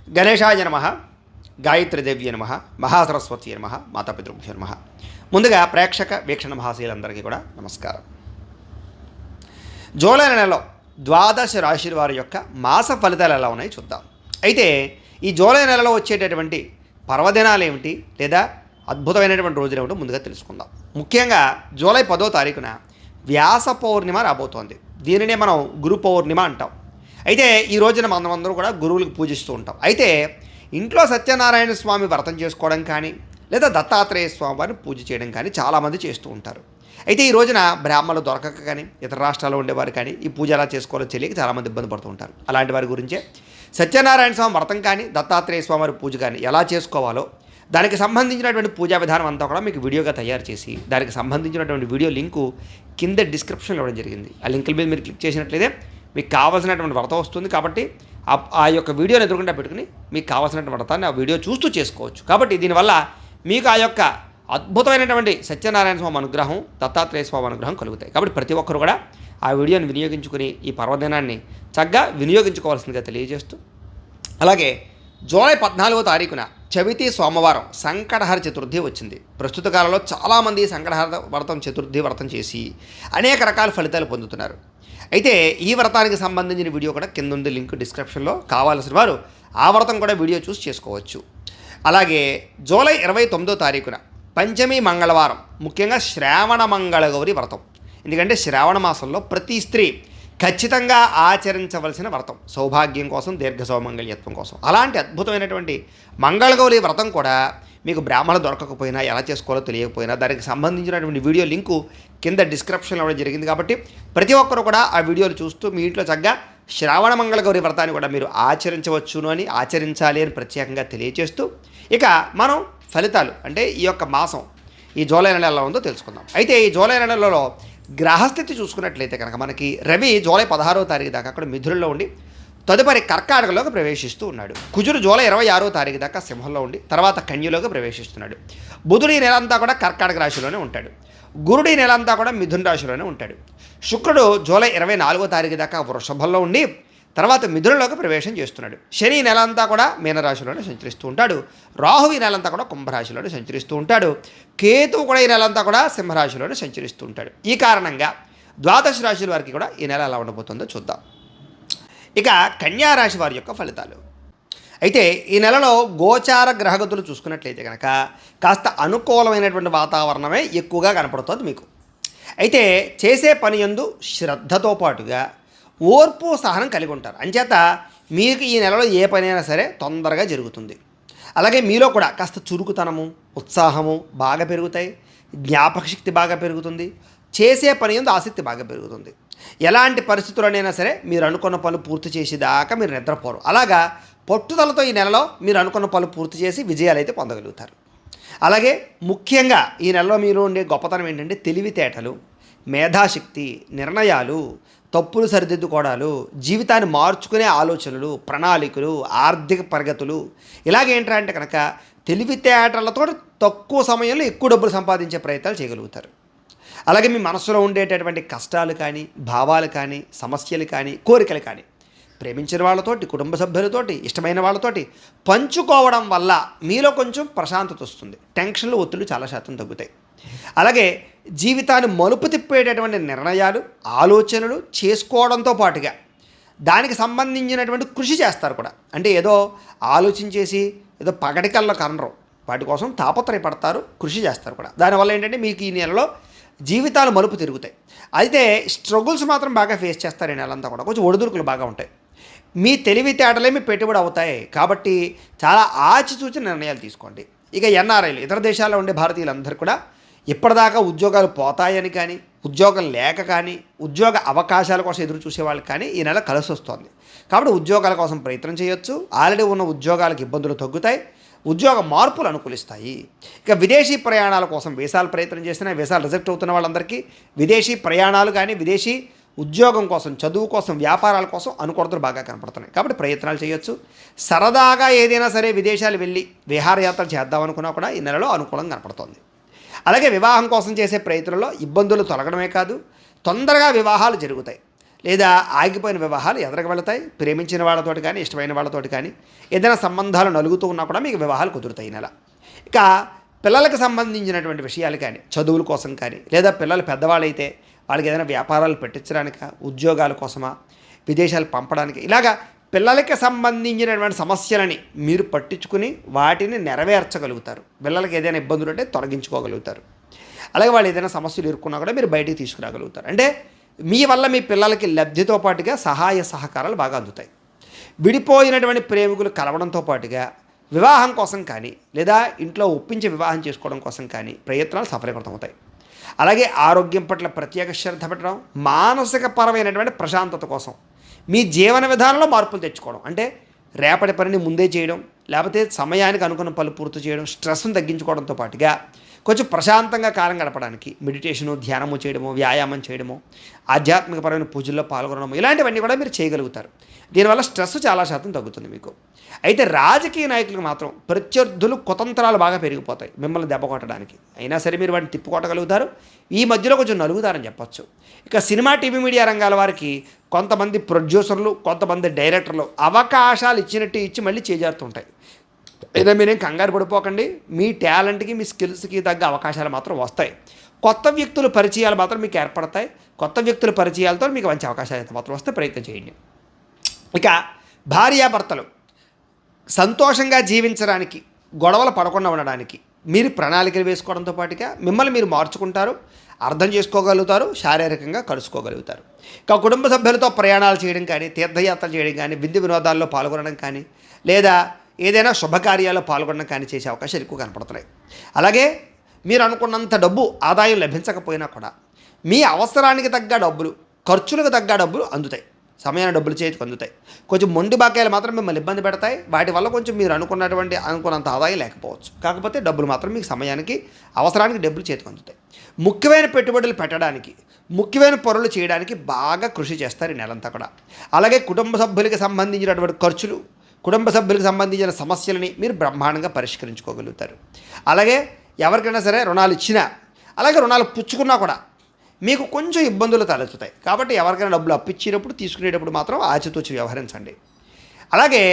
గణేశాయ నమః, గాయత్రీదేవ్య నమః, మహాసరస్వతి నమః, మాతాపితృభ్యో నమః. ముందుగా ప్రేక్షక వీక్షణ మహాశీలందరికీ కూడా నమస్కారం. జూలై నెలలో ద్వాదశ రాశుల వారి యొక్క మాస ఫలితాలు ఎలా ఉన్నాయో చూద్దాం. అయితే ఈ జూలై నెలలో వచ్చేటటువంటి పర్వదినాలు ఏమిటి లేదా అద్భుతమైనటువంటి రోజులు ఏమిటో ముందుగా తెలుసుకుందాం. ముఖ్యంగా జూలై 10వ తారీఖున వ్యాస పౌర్ణిమ రాబోతోంది. దీనినే మనం గురు పౌర్ణిమ అంటాం. అయితే ఈ రోజున మనమందరూ కూడా గురువులకు పూజిస్తూ ఉంటాం. అయితే ఇంట్లో సత్యనారాయణ స్వామి వ్రతం చేసుకోవడం కానీ లేదా దత్తాత్రేయ స్వామి వారిని పూజ చేయడం కానీ చాలామంది చేస్తూ ఉంటారు. అయితే ఈ రోజున బ్రాహ్మణులు దొరకక కానీ ఇతర రాష్ట్రాల్లో ఉండేవారు కానీ ఈ పూజ ఎలా చేసుకోవాలో తెలియక చాలామంది ఇబ్బంది పడుతూ ఉంటారు. అలాంటి వారి గురించే సత్యనారాయణ స్వామి వ్రతం కానీ దత్తాత్రేయ స్వామి వారి పూజ కానీ ఎలా చేసుకోవాలో దానికి సంబంధించినటువంటి పూజా విధానం అంతా కూడా మీకు వీడియోగా తయారు చేసి దానికి సంబంధించినటువంటి వీడియో లింకు కింద డిస్క్రిప్షన్లో ఇవ్వడం జరిగింది. ఆ లింకుల మీద మీరు క్లిక్ చేసినట్లయితే మీకు కావాల్సినటువంటి వ్రతం వస్తుంది. కాబట్టి ఆ యొక్క వీడియోని ఎదురుకుండా పెట్టుకుని మీకు కావాల్సినటువంటి వ్రతాన్ని ఆ వీడియో చూస్తూ చేసుకోవచ్చు. కాబట్టి దీనివల్ల మీకు ఆ యొక్క అద్భుతమైనటువంటి సత్యనారాయణ స్వామి అనుగ్రహం దత్తాత్రేయ స్వామి అనుగ్రహం కలుగుతాయి. కాబట్టి ప్రతి ఒక్కరు కూడా ఆ వీడియోని వినియోగించుకుని ఈ పర్వదినాన్ని చక్కగా వినియోగించుకోవాల్సిందిగా తెలియజేస్తూ, అలాగే జూలై 14వ తారీఖున చవితి సోమవారం సంకటహర చతుర్థి వచ్చింది. ప్రస్తుత కాలంలో చాలామంది సంకటహర చతుర్థి వ్రతం చేసి అనేక రకాల ఫలితాలు పొందుతున్నారు. అయితే ఈ వ్రతానికి సంబంధించిన వీడియో కూడా కింద ఉంది లింక్ డిస్క్రిప్షన్లో. కావాల్సిన వారు ఆ వ్రతం కూడా వీడియో చూసి చేసుకోవచ్చు. అలాగే జూలై 29వ తారీఖున పంచమి మంగళవారం, ముఖ్యంగా శ్రావణ మంగళగౌరి వ్రతం. ఎందుకంటే శ్రావణ మాసంలో ప్రతి స్త్రీ ఖచ్చితంగా ఆచరించవలసిన వ్రతం, సౌభాగ్యం కోసం, దీర్ఘ సౌమంగళ్యత్వం కోసం. అలాంటి అద్భుతమైనటువంటి మంగళగౌరి వ్రతం కూడా మీకు బ్రాహ్మణులు దొరకకపోయినా ఎలా చేసుకోవాలో తెలియకపోయినా దానికి సంబంధించినటువంటి వీడియో లింకు కింద డిస్క్రిప్షన్లో ఇవ్వడం జరిగింది. కాబట్టి ప్రతి ఒక్కరు కూడా ఆ వీడియోలు చూస్తూ మీ ఇంట్లో చక్కగా శ్రావణ మంగళగౌరి వ్రతాన్ని కూడా మీరు ఆచరించవచ్చును అని, ఆచరించాలి అని ప్రత్యేకంగా తెలియజేస్తూ, ఇక మనం ఫలితాలు అంటే ఈ యొక్క మాసం ఈ జూలై నెల ఎలా ఉందో తెలుసుకుందాం. అయితే ఈ జూలై నెలలో గ్రహస్థితి చూసుకున్నట్లయితే కనుక మనకి రవి జూలై 16వ తారీఖు దాకా అక్కడ మిథునంలో ఉండి తదుపరి కర్కాటకలోకి ప్రవేశిస్తూ ఉన్నాడు. కుజుడు జూలై 26వ తారీఖు దాకా సింహంలో ఉండి తర్వాత కన్యలోకి ప్రవేశిస్తున్నాడు. బుధుడు ఈ నెల అంతా కూడా కర్కాటక రాశిలోనే ఉంటాడు. గురుడు ఈ నెల అంతా కూడా మిథున రాశిలోనే ఉంటాడు. శుక్రుడు జూలై 24వ తారీఖు దాకా వృషభంలో ఉండి తర్వాత మిథునంలోకి ప్రవేశం చేస్తున్నాడు. శని ఈ నెల అంతా కూడా మీనరాశిలోనే సంచరిస్తూ ఉంటాడు. రాహు ఈ నెలంతా కూడా కుంభరాశిలోనే సంచరిస్తూ ఉంటాడు. కేతువు కూడా ఈ నెలంతా కూడా సింహరాశిలోనే సంచరిస్తూ ఉంటాడు. ఈ కారణంగా ద్వాదశ రాశుల వారికి కూడా ఈ నెల ఎలా ఉండబోతుందో చూద్దాం. ఇక కన్యారాశి వారి యొక్క ఫలితాలు. అయితే ఈ నెలలో గోచార గ్రహగతులు చూసుకున్నట్లయితే కనుక కాస్త అనుకూలమైనటువంటి వాతావరణమే ఎక్కువగా కనపడుతుంది మీకు. అయితే చేసే పని యందు శ్రద్ధతో పాటుగా ఓర్పు సహనం కలిగి ఉంటారు. అంచేత మీకు ఈ నెలలో ఏ పని అయినా సరే తొందరగా జరుగుతుంది. అలాగే మీలో కూడా కాస్త చురుకుతనము, ఉత్సాహము బాగా పెరుగుతాయి. జ్ఞాపక శక్తి బాగా పెరుగుతుంది. చేసే పని యందు ఆసక్తి బాగా పెరుగుతుంది. ఎలాంటి పరిస్థితుల్లోనైనా సరే మీరు అనుకున్న పనులు పూర్తి చేసేదాకా మీరు నిద్రపోరు. అలాగా పట్టుదలతో ఈ నెలలో మీరు అనుకున్న పనులు పూర్తి చేసి విజయాలు అయితే పొందగలుగుతారు. అలాగే ముఖ్యంగా ఈ నెలలో మీరు ఉండే గొప్పతనం ఏంటంటే తెలివితేటలు, మేధాశక్తి, నిర్ణయాలు, తప్పులు సరిదిద్దుకోవడాలు, జీవితాన్ని మార్చుకునే ఆలోచనలు, ప్రణాళికలు, ఆర్థిక ప్రగతులు. ఇలాగేంటంటే కనుక తెలివితేటలతో తక్కువ సమయంలో ఎక్కువ డబ్బులు సంపాదించే ప్రయత్నాలు చేయగలుగుతారు. అలాగే మీ మనసులో ఉండేటటువంటి కష్టాలు కానీ, భావాలు కానీ, సమస్యలు కానీ, కోరికలు కానీ ప్రేమించిన వాళ్ళతోటి, కుటుంబ సభ్యులతోటి, ఇష్టమైన వాళ్ళతోటి పంచుకోవడం వల్ల మీలో కొంచెం ప్రశాంతత వస్తుంది. టెన్షన్లు, ఒత్తిళ్లు చాలా శాతం తగ్గుతాయి. అలాగే జీవితాన్ని మలుపు తిప్పేటటువంటి నిర్ణయాలు, ఆలోచనలు చేసుకోవడంతో పాటుగా దానికి సంబంధించినటువంటి కృషి చేస్తారు కూడా. అంటే ఏదో ఆలోచించేసి ఏదో పగటికల్లో కనరు, వాటి కోసం తాపత్రయపడతారు, కృషి చేస్తారు కూడా. దానివల్ల ఏంటంటే మీకు ఈ నెలలో జీవితాలు మలుపు తిరుగుతాయి. అయితే స్ట్రగుల్స్ మాత్రం బాగా ఫేస్ చేస్తారు ఈ నెలంతా కూడా. కొంచెం ఒడిదుడుకులు బాగా ఉంటాయి. మీ తెలివితేటలే మీ పెట్టుబడి అవుతాయి. కాబట్టి చాలా ఆచితూచి నిర్ణయాలు తీసుకోండి. ఇక ఎన్ఆర్ఐలు, ఇతర దేశాల్లో ఉండే భారతీయులందరూ కూడా ఇప్పటిదాకా ఉద్యోగాలు పోతాయని కానీ, ఉద్యోగం లేక కానీ, ఉద్యోగ అవకాశాల కోసం ఎదురు చూసేవాళ్ళకి కానీ ఈ నెల కలిసి వస్తుంది. కాబట్టి ఉద్యోగాల కోసం ప్రయత్నం చేయొచ్చు. ఆల్రెడీ ఉన్న ఉద్యోగాలకు ఇబ్బందులు తగ్గుతాయి. ఉద్యోగ మార్పులు అనుకూలిస్తాయి. ఇక విదేశీ ప్రయాణాల కోసం వీసాలు ప్రయత్నం చేసినా వీసాలు రిజెక్ట్ అవుతున్న వాళ్ళందరికీ విదేశీ ప్రయాణాలు కానీ, విదేశీ ఉద్యోగం కోసం, చదువు కోసం, వ్యాపారాల కోసం అనుకూలతలు బాగా కనపడుతున్నాయి. కాబట్టి ప్రయత్నాలు చేయొచ్చు. సరదాగా ఏదైనా సరే విదేశాలు వెళ్ళి విహారయాత్రలు చేద్దామనుకున్నా కూడా ఈ నెలలో అనుకూలంగా కనపడుతుంది. అలాగే వివాహం కోసం చేసే ప్రయత్నంలో ఇబ్బందులు తొలగడమే కాదు, తొందరగా వివాహాలు జరుగుతాయి. లేదా ఆగిపోయిన వివాహాలు ఎదరకు వెళతాయి. ప్రేమించిన వాళ్ళతోటి కానీ ఇష్టమైన వాళ్ళతోటి కానీ ఏదైనా సంబంధాలు నలుగుతూ ఉన్నా కూడా మీకు వివాహాలు కుదురుతాయి నెల. ఇక పిల్లలకు సంబంధించినటువంటి విషయాలు కానీ, చదువుల కోసం కానీ, లేదా పిల్లలు పెద్దవాళ్ళైతే వాళ్ళకి ఏదైనా వ్యాపారాలు పెట్టించడానికా, ఉద్యోగాల కోసమా, విదేశాలు పంపడానికి, ఇలాగా పిల్లలకి సంబంధించినటువంటి సమస్యలని మీరు పట్టించుకుని వాటిని నెరవేర్చగలుగుతారు. పిల్లలకి ఏదైనా ఇబ్బందులు ఉంటే తొలగించుకోగలుగుతారు. అలాగే వాళ్ళు ఏదైనా సమస్యలు ఇరుక్కున్నా కూడా మీరు బయటికి తీసుకురాగలుగుతారు. అంటే మీ వల్ల మీ పిల్లలకి లబ్ధితో పాటుగా సహాయ సహకారాలు బాగా అందుతాయి. విడిపోయినటువంటి ప్రేమికులు కలవడంతో పాటుగా వివాహం కోసం కానీ, లేదా ఇంట్లో ఒప్పించి వివాహం చేసుకోవడం కోసం కానీ ప్రయత్నాలు సఫలీకృతమవుతాయి. అలాగే ఆరోగ్యం పట్ల ప్రత్యేక శ్రద్ధ పెట్టడం, మానసిక పరమైనటువంటి ప్రశాంతత కోసం మీ జీవన విధానంలో మార్పులు తెచ్చుకోవడం, అంటే రేపటి పనిని ముందే చేయడం, లేకపోతే సమయానికి అనుకున్న పనులు పూర్తి చేయడం, స్ట్రెస్ను తగ్గించుకోవడంతో పాటుగా కొంచెం ప్రశాంతంగా కాలం గడపడానికి మెడిటేషను, ధ్యానము చేయడము, వ్యాయామం చేయడము, ఆధ్యాత్మికపరమైన పూజల్లో పాల్గొనడము, ఇలాంటివన్నీ కూడా మీరు చేయగలుగుతారు. దీనివల్ల స్ట్రెస్ చాలా శాతం తగ్గుతుంది మీకు. అయితే రాజకీయ నాయకులకు మాత్రం ప్రత్యర్థులు కుతంత్రాలు బాగా పెరిగిపోతాయి మిమ్మల్ని దెబ్బ కొట్టడానికి. అయినా సరే మీరు వాటిని తిప్పుకొట్టగలుగుతారు. ఈ మధ్యలో కొంచెం నలుగుతారని చెప్పచ్చు. ఇక సినిమా, టీవీ, మీడియా రంగాల వారికి కొంతమంది ప్రొడ్యూసర్లు, కొంతమంది డైరెక్టర్లు అవకాశాలు ఇచ్చినట్టు ఇచ్చి మళ్ళీ చేజారుతుంటాయి. అయినా మీరేం కంగారు పడిపోకండి. మీ టాలెంట్కి, మీ స్కిల్స్కి తగ్గ అవకాశాలు మాత్రం వస్తాయి. కొత్త వ్యక్తుల పరిచయాలు మాత్రం మీకు ఏర్పడతాయి. కొత్త వ్యక్తుల పరిచయాలతో మీకు మంచి అవకాశాలు అయితే మాత్రం వస్తే ప్రయత్నం చేయండి. ఇక భార్యాభర్తలు సంతోషంగా జీవించడానికి, గొడవలు పడకుండా ఉండడానికి మీరు ప్రణాళికలు వేసుకోవడంతో పాటుగా మిమ్మల్ని మీరు మార్చుకుంటారు, అర్థం చేసుకోగలుగుతారు, శారీరకంగా కలుసుకోగలుగుతారు. ఇక కుటుంబ సభ్యులతో ప్రయాణాలు చేయడం కానీ, తీర్థయాత్రలు చేయడం కానీ, విందు వినోదాల్లో పాల్గొనడం కానీ, లేదా ఏదైనా శుభకార్యాల్లో పాల్గొనడం కానీ చేసే అవకాశాలు ఎక్కువ కనపడుతున్నాయి. అలాగే మీరు అనుకున్నంత డబ్బు ఆదాయం లభించకపోయినా కూడా మీ అవసరానికి తగ్గ డబ్బులు, ఖర్చులకు తగ్గ డబ్బులు అందుతాయి. సమయాన్ని డబ్బులు చేతికి అందుతాయి. కొంచెం మొండి బాకాయలు మాత్రం మిమ్మల్ని ఇబ్బంది పెడతాయి. వాటి వల్ల కొంచెం మీరు అనుకున్నంత ఆదాయం లేకపోవచ్చు. కాకపోతే డబ్బులు మాత్రం మీకు సమయానికి, అవసరానికి డబ్బులు చేతికి అందుతాయి. ముఖ్యమైన పెట్టుబడులు పెట్టడానికి, ముఖ్యమైన పనులు చేయడానికి బాగా కృషి చేస్తారు ఈ నెలంతా కూడా. అలాగే కుటుంబ సభ్యులకి సంబంధించినటువంటి ఖర్చులు, కుటుంబ సభ్యులకు సంబంధించిన సమస్యలని మీరు బ్రహ్మాండంగా పరిష్కరించుకోగలుగుతారు. అలాగే ఎవరికైనా సరే రుణాలు ఇచ్చినా, అలాగే రుణాలు పుచ్చుకున్నా కూడా మీకు కొంచెం ఇబ్బందులు తలెత్తుతాయి. కాబట్టి ఎవరికైనా డబ్బులు అప్పిచ్చినప్పుడు, తీసుకునేటప్పుడు మాత్రం ఆచితూచి వ్యవహరించండి. అలాగే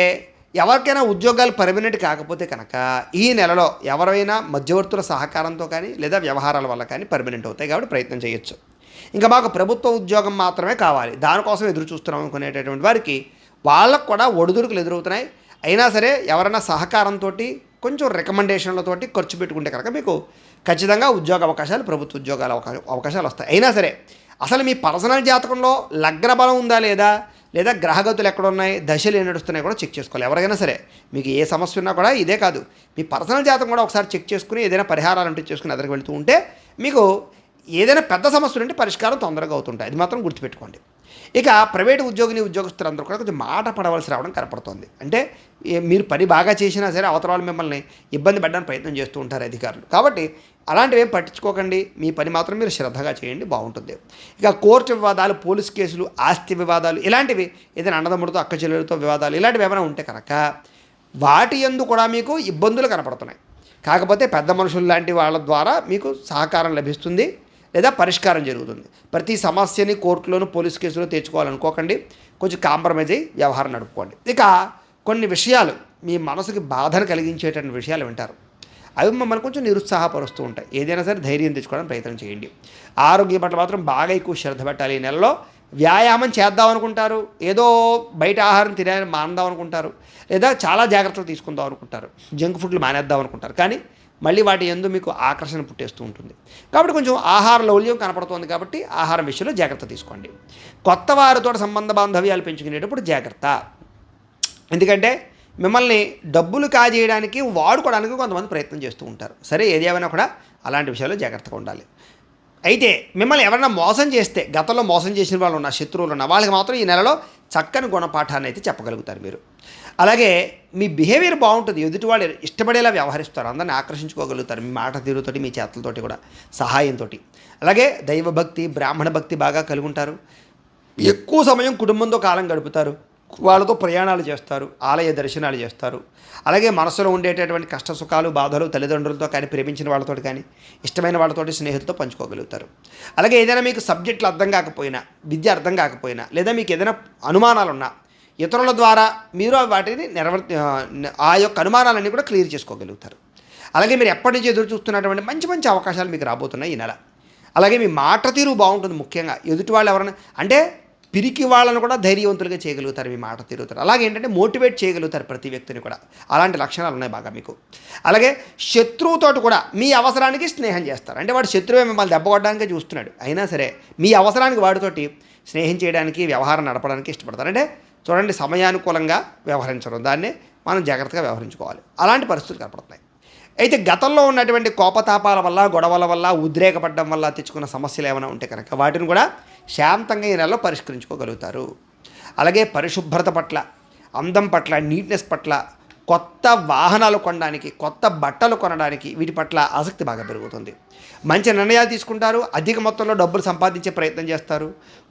ఎవరికైనా ఉద్యోగాలు పర్మనెంట్ కాకపోతే కనుక ఈ నెలలో ఎవరైనా మధ్యవర్తుల సహకారంతో కానీ, లేదా వ్యవహారాల వల్ల కానీ పర్మనెంట్ అవుతాయి. కాబట్టి ప్రయత్నం చేయొచ్చు. ఇంకా మాకు ప్రభుత్వ ఉద్యోగం మాత్రమే కావాలి, దానికోసం ఎదురు చూస్తున్నాం అనుకునేటటువంటి వారికి వాళ్ళకు కూడా ఒడిదుడుకులు ఎదురవుతున్నాయి. అయినా సరే ఎవరైనా సహకారంతో, కొంచెం రికమెండేషన్లతోటి ఖర్చు పెట్టుకుంటే కనుక మీకు ఖచ్చితంగా ఉద్యోగ అవకాశాలు, ప్రభుత్వ ఉద్యోగాల అవకాశాలు వస్తాయి. అయినా సరే అసలు మీ పర్సనల్ జాతకంలో లగ్న బలం ఉందా లేదా గ్రహగతులు ఎక్కడున్నాయి, దశలు ఏం నడుస్తున్నాయి కూడా చెక్ చేసుకోవాలి. ఎవరికైనా సరే మీకు ఏ సమస్య ఉన్నా కూడా ఇదే కాదు, మీ పర్సనల్ జాతకం కూడా ఒకసారి చెక్ చేసుకుని ఏదైనా పరిహారాలు అంటే చేసుకుని ఎదురుకు వెళ్తూ ఉంటే మీకు ఏదైనా పెద్ద సమస్యలు ఉంటే పరిష్కారం తొందరగా అవుతుంటాయి. అది మాత్రం గుర్తుపెట్టుకోండి. ఇక ప్రైవేటు ఉద్యోగస్తులందరూ కూడా కొంచెం మాట పడవలసి రావడం కనపడుతుంది. అంటే మీరు పని బాగా చేసినా సరే అవతల వాళ్ళు మిమ్మల్ని ఇబ్బంది పెట్టడానికి ప్రయత్నం చేస్తూ ఉంటారు అధికారులు. కాబట్టి అలాంటివి ఏం పట్టించుకోకండి. మీ పని మాత్రం మీరు శ్రద్ధగా చేయండి, బాగుంటుంది. ఇక కోర్టు వివాదాలు, పోలీస్ కేసులు, ఆస్తి వివాదాలు, ఇలాంటివి ఏదైనా అన్నదమ్ముడితో, అక్క చెల్లెలతో వివాదాలు, ఇలాంటివి ఏమైనా ఉంటే కనుక వాటి యందు కూడా మీకు ఇబ్బందులు కనపడుతున్నాయి. కాకపోతే పెద్ద మనుషులు లాంటి వాళ్ళ ద్వారా మీకు సహకారం లభిస్తుంది, లేదా పరిష్కారం జరుగుతుంది. ప్రతి సమస్యని కోర్టులోను, పోలీస్ కేసులో తెచ్చుకోవాలనుకోకండి. కొంచెం కాంప్రమైజ్ అయ్యి వ్యవహారం నడుపుకోండి. ఇక కొన్ని విషయాలు మీ మనసుకి బాధను కలిగించేటువంటి విషయాలు వింటారు. అవి మమ్మల్ని కొంచెం నిరుత్సాహపరుస్తూ ఉంటాయి. ఏదైనా సరే ధైర్యం తెచ్చుకోవడానికి ప్రయత్నం చేయండి. ఆరోగ్యం పట్ల మాత్రం బాగా ఎక్కువ శ్రద్ధ పెట్టాలి. ఈ నెలలో వ్యాయామం చేద్దాం అనుకుంటారు, ఏదో బయట ఆహారం మానేద్దాం అనుకుంటారు, లేదా చాలా జాగ్రత్తలు తీసుకుందాం అనుకుంటారు, జంక్ ఫుడ్లు మానేద్దాం అనుకుంటారు. కానీ మళ్ళీ వాటి యందు మీకు ఆకర్షణ పుట్టేస్తూ ఉంటుంది. కాబట్టి కొంచెం ఆహార లౌల్యం కనపడుతుంది. కాబట్టి ఆహారం విషయంలో జాగ్రత్త తీసుకోండి. కొత్త వారితో సంబంధ బాంధవ్యాలు పెంచుకునేటప్పుడు జాగ్రత్త. ఎందుకంటే మిమ్మల్ని డబ్బులు కాజేయడానికి, వాడుకోవడానికి కొంతమంది ప్రయత్నం చేస్తూ ఉంటారు. సరే, ఏది ఏమైనా కూడా అలాంటి విషయాల్లో జాగ్రత్తగా ఉండాలి. అయితే మిమ్మల్ని ఎవరైనా మోసం చేస్తే, గతంలో మోసం చేసిన వాళ్ళు ఉన్న, శత్రువులు ఉన్న వాళ్ళకి మాత్రం ఈ నెలలో చక్కని గుణపాఠాన్ని అయితే చెప్పగలుగుతారు మీరు. అలాగే మీ బిహేవియర్ బాగుంటుంది, ఎదుటి వాళ్ళు ఇష్టపడేలా వ్యవహరిస్తారు, అందరిని ఆకర్షించుకోగలుగుతారు మీ మాట తీరుతోటి, మీ చేతలతోటి కూడా, సహాయంతో. అలాగే దైవభక్తి, బ్రాహ్మణ భక్తి బాగా కలిగి ఉంటారు. ఎక్కువ సమయం కుటుంబంతో కాలం గడుపుతారు. వాళ్ళతో ప్రయాణాలు చేస్తారు, ఆలయ దర్శనాలు చేస్తారు. అలాగే మనసులో ఉండేటటువంటి కష్ట సుఖాలు బాధలు తల్లిదండ్రులతో కానీ, ప్రేమించిన వాళ్ళతో కానీ, ఇష్టమైన వాళ్ళతోటి స్నేహితులతో పంచుకోగలుగుతారు. అలాగే ఏదైనా మీకు సబ్జెక్టులు అర్థం కాకపోయినా, విద్య అర్థం కాకపోయినా, లేదా మీకు ఏదైనా అనుమానాలున్నా ఇతరుల ద్వారా మీరు వాటిని ఆ యొక్క అనుమానాలన్నీ కూడా క్లియర్ చేసుకోగలుగుతారు. అలాగే మీరు ఎప్పటి నుంచి ఎదురు చూస్తున్నటువంటి మంచి మంచి అవకాశాలు మీకు రాబోతున్నాయి ఈ నెల. అలాగే మీ మాట తీరు బాగుంటుంది. ముఖ్యంగా ఎదుటి వాళ్ళు ఎవరైనా అంటే పిరికి వాళ్ళను కూడా ధైర్యవంతులుగా చేయగలుగుతారు మీ మాట తీరుతారు. అలాగే ఏంటంటే మోటివేట్ చేయగలుగుతారు ప్రతి వ్యక్తిని కూడా. అలాంటి లక్షణాలు ఉన్నాయి బాగా మీకు. అలాగే శత్రువుతోటి కూడా మీ అవసరానికి స్నేహం చేస్తారు. అంటే వాడు శత్రువే మిమ్మల్ని దెబ్బకొట్టడానికే చూస్తున్నాడు, అయినా సరే మీ అవసరానికి వాడితోటి స్నేహం చేయడానికి, వ్యవహారం నడపడానికి ఇష్టపడతారు. అంటే చూడండి, సమయానుకూలంగా వ్యవహరించడం, దాన్నే మనం జాగ్రత్తగా వ్యవహరించుకోవాలి. అలాంటి పరిస్థితులు కనపడుతున్నాయి. అయితే గతంలో ఉన్నటువంటి కోపతాపాల వల్ల, గొడవల వల్ల, ఉద్రేకపడడం వల్ల తెచ్చుకున్న సమస్యలు ఏమైనా ఉంటే కనుక వాటిని కూడా శాంతంగా ఈ నెలలో పరిష్కరించుకోగలుగుతారు. అలాగే పరిశుభ్రత పట్ల, అందం పట్ల, నీట్నెస్ పట్ల, కొత్త వాహనాలు కొనడానికి, కొత్త బట్టలు కొనడానికి వీటి పట్ల ఆసక్తి బాగా పెరుగుతుంది. మంచి నిర్ణయాలు తీసుకుంటారు. అధిక మొత్తంలో డబ్బులు సంపాదించే ప్రయత్నం చేస్తారు.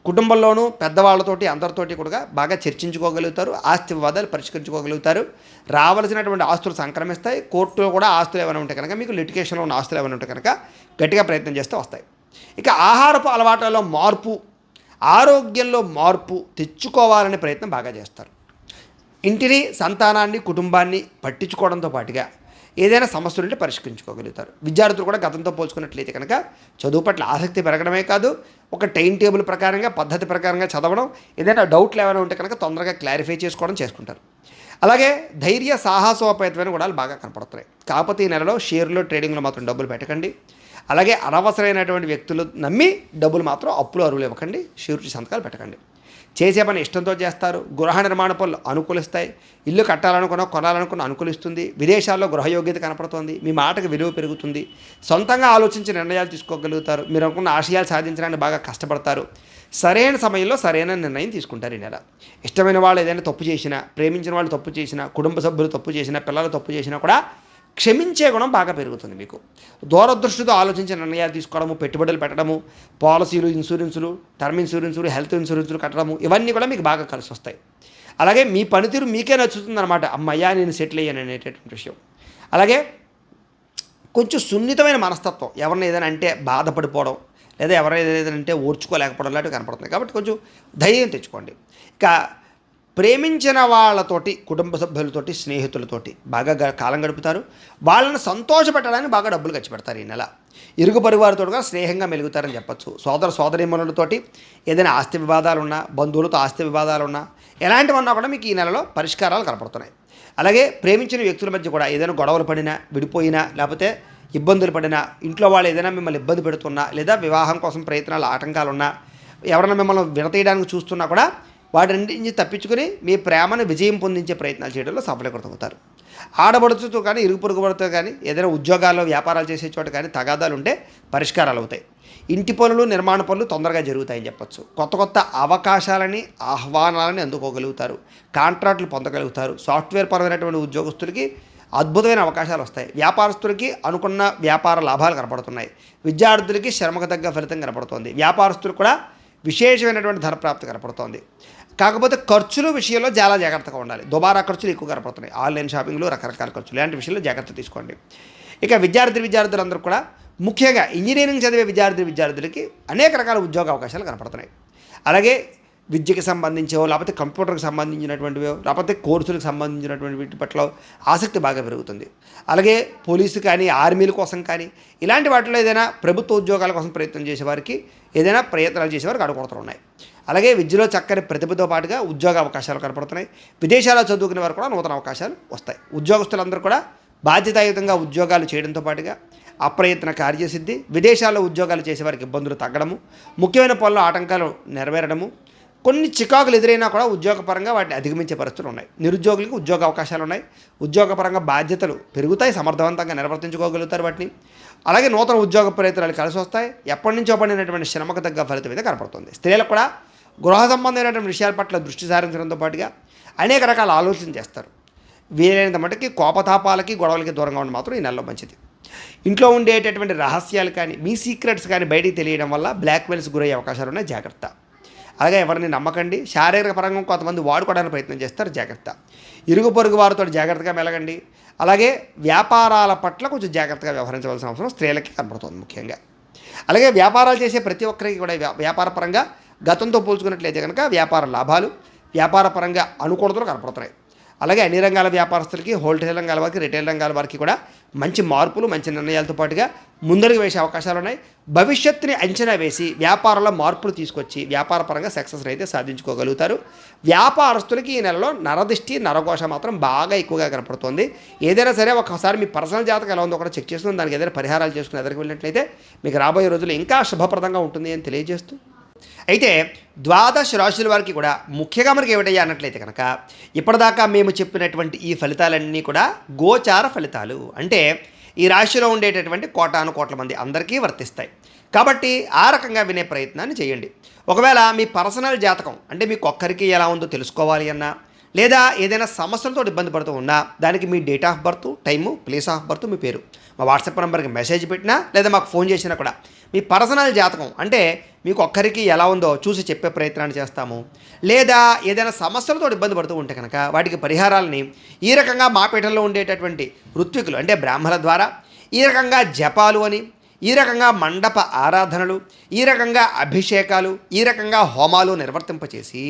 కుటుంబంలోనూ పెద్దవాళ్ళతోటి అందరితోటి కూడా బాగా చర్చించుకోగలుగుతారు. ఆస్తి వివాదాలు పరిష్కరించుకోగలుగుతారు. రావాల్సినటువంటి ఆస్తులు సంక్రమిస్తాయి. కోర్టులో కూడా ఆస్తులు ఏమైనా ఉంటే కనుక, మీకు లిటిగేషన్లో ఉన్న ఆస్తులు ఏమైనా ఉంటే కనుక గట్టిగా ప్రయత్నం చేస్తే వస్తాయి. ఇక ఆహారపు అలవాట్లలో మార్పు, ఆరోగ్యంలో మార్పు తెచ్చుకోవాలనే ప్రయత్నం బాగా చేస్తారు. ఇంటిని, సంతానాన్ని, కుటుంబాన్ని పట్టించుకోవడంతో పాటుగా ఏదైనా సమస్యలు ఉంటే పరిష్కరించుకోగలుగుతారు. విద్యార్థులు కూడా గతంతో పోల్చుకున్నట్లయితే కనుక చదువు పట్ల ఆసక్తి పెరగడమే కాదు, ఒక టైం టేబుల్ ప్రకారంగా, పద్ధతి ప్రకారంగా చదవడం, ఏదైనా డౌట్లు ఏమైనా ఉంటే కనుక తొందరగా క్లారిఫై చేసుకోవడం చేసుకుంటారు. అలాగే ధైర్య సాహసోపేతమైన గుణాలు బాగా కనపడుతున్నాయి. కాకపోతే ఈ నెలలో షేర్లో, ట్రేడింగ్లో మాత్రం డబ్బులు పెట్టకండి. అలాగే అనవసరమైనటువంటి వ్యక్తులు నమ్మి డబ్బులు మాత్రం అప్పులు అరువులు ఇవ్వకండి. షూరిటీ సంతకాలు పెట్టకండి. చేసే పని ఇష్టంతో చేస్తారు. గృహ నిర్మాణ పనులు అనుకూలిస్తాయి. ఇల్లు కట్టాలనుకున్నా, కొనాలనుకున్న అనుకూలిస్తుంది. విదేశాల్లో గృహయోగ్యత కనపడుతుంది. మీ మాటకు విలువ పెరుగుతుంది. సొంతంగా ఆలోచించి నిర్ణయాలు తీసుకోగలుగుతారు. మీరు అనుకున్న ఆశయాలు సాధించడానికి బాగా కష్టపడతారు. సరైన సమయంలో సరైన నిర్ణయం తీసుకుంటారు ఈ నెల. ఇష్టమైన వాళ్ళు ఏదైనా తప్పు చేసినా, ప్రేమించిన వాళ్ళు తప్పు చేసినా, కుటుంబ సభ్యులు తప్పు చేసినా, పిల్లలు తప్పు చేసినా కూడా క్షమించే గుణం బాగా పెరుగుతుంది మీకు. దూరదృష్టితో ఆలోచించే నిర్ణయాలు తీసుకోవడము, పెట్టుబడులు పెట్టడము, పాలసీలు, ఇన్సూరెన్సులు, టర్మ్ ఇన్సూరెన్సులు, హెల్త్ ఇన్సూరెన్సులు కట్టడము, ఇవన్నీ కూడా మీకు బాగా కలిసి వస్తాయి. అలాగే మీ పనితీరు మీకే నచ్చుతుందన్నమాట. అమ్మయ్యా నేను సెటిల్ అయ్యాను అనేటటువంటి విషయం. అలాగే కొంచెం సున్నితమైన మనస్తత్వం, ఎవరిని ఏదైనా అంటే బాధపడిపోవడం, లేదా ఎవరైనా ఏదైనా అంటే ఓర్చుకోలేకపోవడం లాంటివి కనపడుతుంది. కాబట్టి కొంచెం ధైర్యం తెచ్చుకోండి. ఇక ప్రేమించిన వాళ్ళతోటి, కుటుంబ సభ్యులతోటి, స్నేహితులతోటి బాగా కాలం గడుపుతారు. వాళ్ళని సంతోషపెట్టడానికి బాగా డబ్బులు ఖర్చు పెడతారు ఈ నెల. ఇరుగు పరివారితో కూడా స్నేహంగా మెలుగుతారని చెప్పచ్చు. సోదర సోదరీమణులతోటి ఏదైనా ఆస్తి వివాదాలున్నా, బంధువులతో ఆస్తి వివాదాలున్నా, ఎలాంటివన్నా కూడా మీకు ఈ నెలలో పరిష్కారాలు కనపడుతున్నాయి. అలాగే ప్రేమించిన వ్యక్తుల మధ్య కూడా ఏదైనా గొడవలు పడినా, విడిపోయినా, లేకపోతే ఇబ్బందులు పడినా, ఇంట్లో వాళ్ళు ఏదైనా మిమ్మల్ని ఇబ్బంది పెడుతున్నా, లేదా వివాహం కోసం ప్రయత్నాలు ఆటంకాలున్నా, ఎవరైనా మిమ్మల్ని విడతీయడానికి చూస్తున్నా కూడా వాటి నుంచి తప్పించుకుని మీ ప్రేమను విజయం పొందించే ప్రయత్నాలు చేయడంలో సఫలీకృతమవుతారు. ఆడబడుచుతో కానీ, ఇరుగు పొరుగుబడితో కానీ, ఏదైనా ఉద్యోగాల్లో, వ్యాపారాలు చేసే చోట కానీ తగాదాలు ఉంటే పరిష్కారాలు అవుతాయి. ఇంటి పనులు, నిర్మాణ పనులు తొందరగా జరుగుతాయని చెప్పచ్చు. కొత్త కొత్త అవకాశాలని, ఆహ్వానాలని అందుకోగలుగుతారు. కాంట్రాక్టులు పొందగలుగుతారు. సాఫ్ట్వేర్ పరమైనటువంటి ఉద్యోగస్తులకి అద్భుతమైన అవకాశాలు వస్తాయి. వ్యాపారస్తులకి అనుకున్న వ్యాపార లాభాలు కనపడుతున్నాయి. విద్యార్థులకి శ్రమకు తగ్గ ఫలితం కనపడుతుంది. వ్యాపారస్తులకు కూడా విశేషమైనటువంటి ధనప్రాప్తి కనపడుతోంది. కాకపోతే ఖర్చుల విషయంలో చాలా జాగ్రత్తగా ఉండాలి. దుబారా ఖర్చులు ఎక్కువ కనపడుతున్నాయి. ఆన్లైన్ షాపింగ్లు, రకరకాల ఖర్చులు, ఇలాంటి విషయంలో జాగ్రత్త తీసుకోండి. ఇక విద్యార్థులందరూ కూడా, ముఖ్యంగా ఇంజనీరింగ్ చదివే విద్యార్థులకి అనేక రకాల ఉద్యోగ అవకాశాలు కనపడుతున్నాయి. అలాగే విద్యకి సంబంధించో, లేకపోతే కంప్యూటర్కి సంబంధించినటువంటివో, లేకపోతే కోర్సులకు సంబంధించినటువంటి వీటి పట్ల ఆసక్తి బాగా పెరుగుతుంది. అలాగే పోలీసు కానీ, ఆర్మీల కోసం కానీ, ఇలాంటి వాటిలో ఏదైనా ప్రభుత్వ ఉద్యోగాల కోసం ప్రయత్నం చేసేవారికి, ఏదైనా ప్రయత్నాలు చేసేవారికి అడుగుతలు ఉన్నాయి. అలాగే విద్యలో చక్కని ప్రతిభతో పాటుగా ఉద్యోగ అవకాశాలు కనపడుతున్నాయి. విదేశాల్లో చదువుకునే వారు కూడా నూతన అవకాశాలు వస్తాయి. ఉద్యోగస్తులందరూ కూడా బాధ్యతాయుతంగా ఉద్యోగాలు చేయడంతో పాటుగా అప్రయత్న కార్యసిద్ధి, విదేశాల్లో ఉద్యోగాలు చేసేవారికి ఇబ్బందులు తగ్గడము, ముఖ్యమైన పనుల్లో ఆటంకాలు నెరవేరడము, కొన్ని చికాకులు ఎదురైనా కూడా ఉద్యోగపరంగా వాటిని అధిగమించే పరిస్థితులు ఉన్నాయి. నిరుద్యోగులకు ఉద్యోగ అవకాశాలు ఉన్నాయి. ఉద్యోగపరంగా బాధ్యతలు పెరుగుతాయి. సమర్థవంతంగా నిర్వర్తించుకోగలుగుతారు వాటిని. అలాగే నూతన ఉద్యోగ ప్రయత్నాలు కలిసి వస్తాయి. ఎప్పటి నుంచో పడినటువంటి శ్రమకు తగ్గ ఫలితం అయితే కనపడుతుంది. స్త్రీలకు కూడా గృహ సంబంధమైనటువంటి విషయాల పట్ల దృష్టి సారించడంతో పాటుగా అనేక రకాల ఆలోచన చేస్తారు. వీలైనంత మటుకి కోపతాపాలకి, గొడవలకి దూరంగా ఉండడం మాత్రం ఈ నెలలో మంచిది. ఇంట్లో ఉండేటటువంటి రహస్యాలు కానీ, మీ సీక్రెట్స్ కానీ బయటికి తెలియడం వల్ల బ్లాక్మెయిల్స్ గురయ్యే అవకాశాలు ఉన్నాయి. జాగ్రత్త. అలాగే ఎవరిని నమ్మకండి. శారీరక పరంగా కొంతమంది వాడుకోవడానికి ప్రయత్నం చేస్తారు, జాగ్రత్త. ఇరుగు పొరుగు వారితో జాగ్రత్తగా మెలగండి. అలాగే వ్యాపారాల పట్ల కొంచెం జాగ్రత్తగా వ్యవహరించవలసిన అవసరం స్త్రీలకి కనబడుతుంది ముఖ్యంగా. అలాగే వ్యాపారాలు చేసే ప్రతి ఒక్కరికి కూడా వ్యాపార పరంగా గతంతో పోల్చుకున్నట్లయితే కనుక వ్యాపార లాభాలు, వ్యాపార పరంగా అనుకూలతలు కనపడుతున్నాయి. అలాగే అన్ని రంగాల వ్యాపారస్తులకి, హోల్సేల్ రంగాల వారికి, రిటైల్ రంగాల వారికి కూడా మంచి మార్పులు, మంచి నిర్ణయాలతో పాటుగా ముందడుగు వేసే అవకాశాలు ఉన్నాయి. భవిష్యత్తుని అంచనా వేసి వ్యాపారంలో మార్పులు తీసుకొచ్చి వ్యాపార పరంగా సక్సెస్ అయితే సాధించుకోగలుగుతారు. వ్యాపారస్తులకి ఈ నెలలో నరదిష్టి, నరఘోష మాత్రం బాగా ఎక్కువగా కనపడుతుంది. ఏదైనా సరే ఒకసారి మీ పర్సనల్ జాతకం ఎలా ఉందో కూడా చెక్ చేసుకుని దానికి ఏదైనా పరిహారాలు చేసుకుని ఎదురుకు వెళ్ళినట్లయితే మీకు రాబోయే రోజులు ఇంకా శుభప్రదంగా ఉంటుంది అని తెలియజేస్తూ, అయితే ద్వాదశ రాశుల వారికి కూడా ముఖ్యంగా మనకి ఏమిటయ్యా అన్నట్లయితే కనుక ఇప్పటిదాకా మేము చెప్పినటువంటి ఈ ఫలితాలన్నీ కూడా గోచార ఫలితాలు. అంటే ఈ రాశిలో ఉండేటటువంటి కోటాను కోట్ల మంది అందరికీ వర్తిస్తాయి. కాబట్టి ఆ రకంగా వినే ప్రయత్నాన్ని చేయండి. ఒకవేళ మీ పర్సనల్ జాతకం అంటే మీకు ఒక్కరికి ఎలా ఉందో తెలుసుకోవాలి అన్నా, లేదా ఏదైనా సమస్యలతో ఇబ్బంది పడుతూ ఉన్నా దానికి మీ date of birth, time, place of birth, మీ పేరు మా వాట్సాప్ నెంబర్కి మెసేజ్ పెట్టినా లేదా మాకు ఫోన్ చేసినా కూడా మీ పర్సనల్ జాతకం అంటే మీకు ఒక్కరికి ఎలా ఉందో చూసి చెప్పే ప్రయత్నాన్ని చేస్తాము. లేదా ఏదైనా సమస్యలతో ఇబ్బంది పడుతూ ఉంటే కనుక వాటికి పరిహారాలని ఈ రకంగా మా పీఠంలో ఉండేటటువంటి ఋత్వికులు అంటే బ్రాహ్మణుల ద్వారా ఈ రకంగా జపాలు అని, ఈ రకంగా మండప ఆరాధనలు, ఈ రకంగా అభిషేకాలు, ఈ రకంగా హోమాలు నిర్వర్తింపచేసి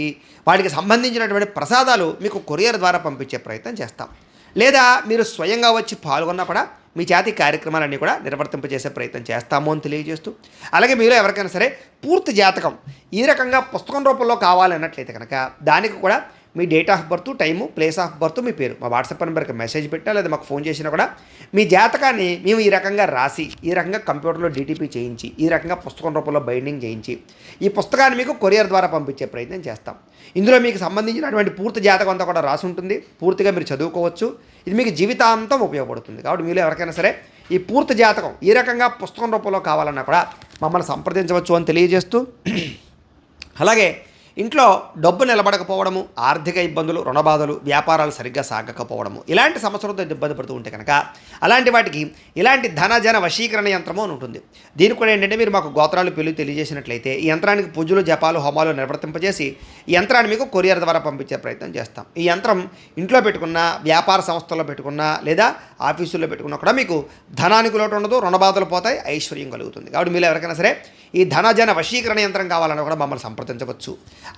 వాటికి సంబంధించినటువంటి ప్రసాదాలు మీకు కొరియర్ ద్వారా పంపించే ప్రయత్నం చేస్తాం. లేదా మీరు స్వయంగా వచ్చి పాల్గొన్నా కూడా మీ చేతి కార్యక్రమాలన్నీ కూడా నిర్వర్తింపజేసే ప్రయత్నం చేస్తాము అని తెలియజేస్తూ, అలాగే మీలో ఎవరికైనా సరే పూర్తి జాతకం ఈ రకంగా పుస్తకం రూపంలో కావాలన్నట్లయితే కనుక దానికి కూడా మీ date of birth, time, place of birth, మీ పేరు మా వాట్సాప్ నెంబర్కి మెసేజ్ పెట్టినా లేదా మాకు ఫోన్ చేసినా కూడా మీ జాతకాన్ని మేము ఈ రకంగా రాసి, ఈ రకంగా కంప్యూటర్లో డీటీపీ చేయించి, ఈ రకంగా పుస్తకం రూపంలో బైండింగ్ చేయించి ఈ పుస్తకాన్ని మీకు కొరియర్ ద్వారా పంపించే ప్రయత్నం చేస్తాం. ఇందులో మీకు సంబంధించినటువంటి పూర్తి జాతకం అంతా కూడా రాసి ఉంటుంది. పూర్తిగా మీరు చదువుకోవచ్చు. ఇది మీకు జీవితాంతం ఉపయోగపడుతుంది. కాబట్టి మీలో ఎవరికైనా సరే ఈ పూర్తి జాతకం ఈ రకంగా పుస్తకం రూపంలో కావాలన్నా కూడా మమ్మల్ని సంప్రదించవచ్చు అని తెలియజేస్తూ, అలాగే ఇంట్లో డబ్బు నిలబడకపోవడము, ఆర్థిక ఇబ్బందులు, రుణబాధలు, వ్యాపారాలు సరిగ్గా సాగకపోవడము ఇలాంటి సమస్యలతో ఇబ్బంది పడుతూ ఉంటే కనుక అలాంటి వాటికి ఇలాంటి ధనజన వశీకరణ యంత్రము అని ఉంటుంది. దీనికి కూడా ఏంటంటే మీరు మాకు గోత్రాలు పెళ్లి తెలియజేసినట్లయితే ఈ యంత్రానికి పూజలు, జపాలు, హోమాలు నిర్వర్తింపజేసి ఈ యంత్రాన్ని మీకు కొరియర్ ద్వారా పంపించే ప్రయత్నం చేస్తాం. ఈ యంత్రం ఇంట్లో పెట్టుకున్న, వ్యాపార సంస్థల్లో పెట్టుకున్నా లేదా ఆఫీసుల్లో పెట్టుకున్నా కూడా మీకు ధనానికి లోటు ఉండదు, రుణబాధలు పోతాయి, ఐశ్వర్యం కలుగుతుంది. కాబట్టి మీరు ఎవరికైనా సరే ఈ ధనజన వశీకరణ యంత్రం కావాలన్నా కూడా మమ్మల్ని సంప్రదించవచ్చు.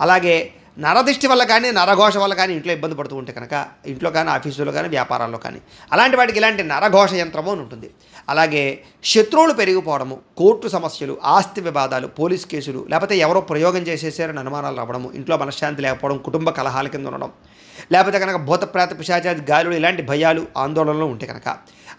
అలాగే నరదిష్టి వల్ల కానీ, నరఘోష వల్ల కానీ ఇంట్లో ఇబ్బంది పడుతూ ఉంటే కనుక ఇంట్లో కానీ, ఆఫీసులో కానీ, వ్యాపారాల్లో కానీ అలాంటి వాటికి ఇలాంటి నరఘోష యంత్రము అని ఉంటుంది. అలాగే శత్రువులు పెరిగిపోవడము, కోర్టు సమస్యలు, ఆస్తి వివాదాలు, పోలీస్ కేసులు, లేకపోతే ఎవరో ప్రయోగం చేసేసారని అనుమానాలు రావడము, ఇంట్లో మనశ్శాంతి లేకపోవడం, కుటుంబ కలహాల కింద ఉండడం, లేకపోతే కనుక భూతప్రేత పిశాచాది గాలులు ఇలాంటి భయాలు, ఆందోళనలు ఉంటే కనుక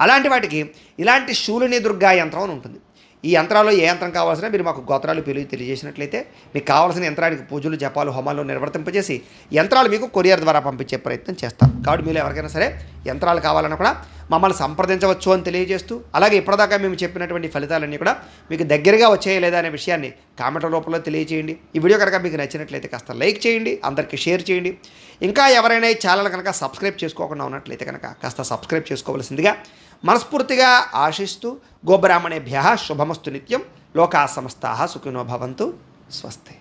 అలాంటి వాటికి ఇలాంటి శూలిని దుర్గా యంత్రం అని ఉంటుంది. ఈ యంత్రాల్లో ఏ యంత్రం కావాల్సిన మీరు మాకు గోత్రాలు పేర్లు తెలియజేసినట్లయితే మీకు కావాల్సిన యంత్రానికి పూజలు, జపాలు, హోమాలు నిర్వర్తింపజేసి యంత్రాలు మీకు కొరియర్ ద్వారా పంపించే ప్రయత్నం చేస్తాం. కాబట్టి మీరు ఎవరికైనా సరే యంత్రాలు కావాలన్నా కూడా మమ్మల్ని సంప్రదించవచ్చు అని తెలియజేస్తూ, అలాగే ఇప్పటిదాకా మేము చెప్పినటువంటి ఫలితాలన్నీ కూడా మీకు దగ్గరగా వచ్చాయా లేదా అనే విషయాన్ని కామెంట్ రూపంలో తెలియజేయండి. ఈ వీడియో కనుక మీకు నచ్చినట్లయితే కాస్త లైక్ చేయండి, అందరికీ షేర్ చేయండి. ఇంకా ఎవరైనా ఈ ఛానల్ కనుక సబ్స్క్రైబ్ చేసుకోకుండా ఉన్నట్లయితే కనుక కాస్త సబ్స్క్రైబ్ చేసుకోవాల్సిందిగా మనస్ఫూర్తిగా ఆశిస్తూ, గోబ్రాహ్మణేభ్యః శుభమస్తు నిత్యం, లోకాః సమస్తాః సుఖినో భవంతు. స్వస్తి.